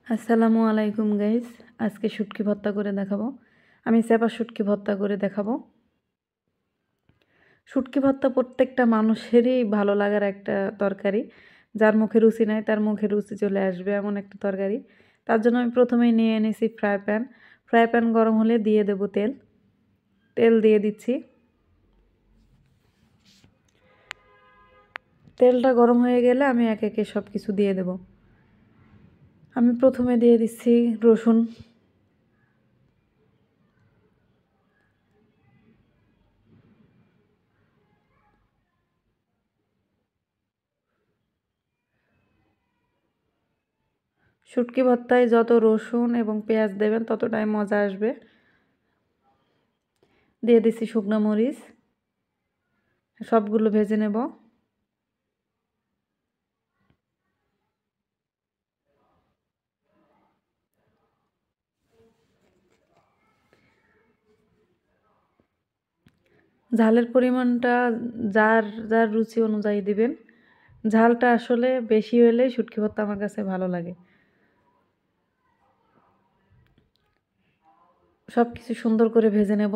আসসালামু আলাইকুম গাইস। আজকে শুটকি ভর্তা করে দেখাবো। আমি চেপা শুটকি ভর্তা করে দেখাবো। শুটকি ভর্তা প্রত্যেকটা মানুষেরই ভালো লাগার একটা তরকারি। যার মুখে রুচি নাই তার মুখে রুচি চলে আসবে এমন একটা তরকারি। তার জন্য আমি প্রথমেই নিয়ে এনেছি ফ্রাই প্যান। ফ্রাই প্যান গরম হলে দিয়ে দেব তেল। তেল দিয়ে দিচ্ছি। তেলটা গরম হয়ে গেলে আমি একে একে সব কিছু দিয়ে দেব। আমি প্রথমে দিয়ে দিচ্ছি রসুন। শুটকি ভর্তায় যত রসুন এবং পেঁয়াজ দেবেন ততটাই মজা আসবে। দিয়ে দিচ্ছি শুকনো মরিচ। সবগুলো ভেজে নেব। ঝালের পরিমাণটা যার যার রুচি অনুযায়ী দিবেন। ঝালটা আসলে বেশি হলে শুটকি ভর্তা আমার কাছে ভালো লাগে। সব কিছু সুন্দর করে ভেজে নেব।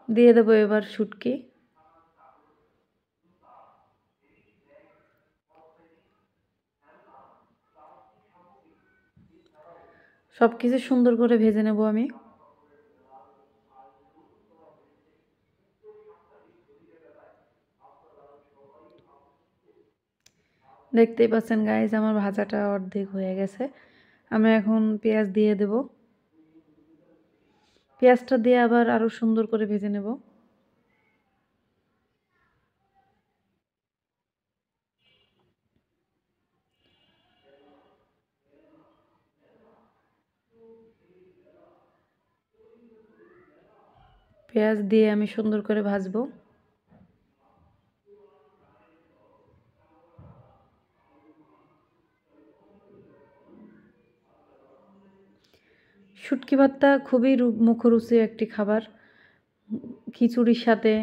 দিয়ে দেব এবার শুটকি। সব কিছু সুন্দর করে ভেজে নেব আমি। দেখতেই পাচ্ছেন গাইজ আমার ভাজাটা অর্ধেক হয়ে গেছে। আমি এখন পেঁয়াজ দিয়ে দেব। পেঁয়াজটা দিয়ে আবার আরো সুন্দর করে ভেজে নেব। পেঁয়াজ দিয়ে আমি সুন্দর করে ভাজবো। শুটকি ভর্তা খুবই মুখরুচি একটি খাবার। খিচুড়ির সাথে,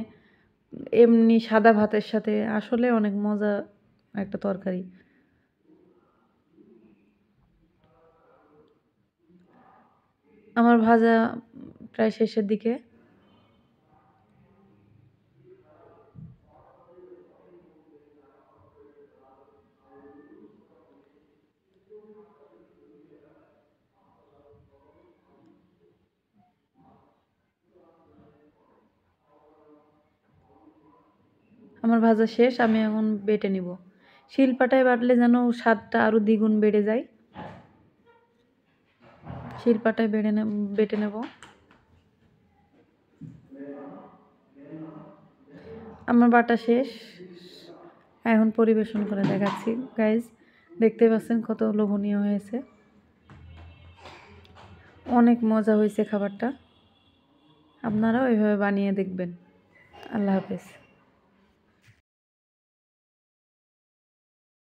এমনি সাদা ভাতের সাথে আসলে অনেক মজা একটা তরকারি। আমার ভাজা প্রায় শেষের দিকে। আমার ভাজা শেষ। আমি এখন বেটে নিব। শিলপাটায় বাটলে যেন স্বাদটা আরও দ্বিগুণ বেড়ে যায়। শিলপাটায় বেটে নেব। আমার বাটা শেষ। এখন পরিবেশন করে দেখাচ্ছি গাইজ। দেখতে পাচ্ছেন কত লোভনীয় হয়েছে। অনেক মজা হয়েছে খাবারটা। আপনারাও এভাবে বানিয়ে দেখবেন। আল্লাহ হাফেজ।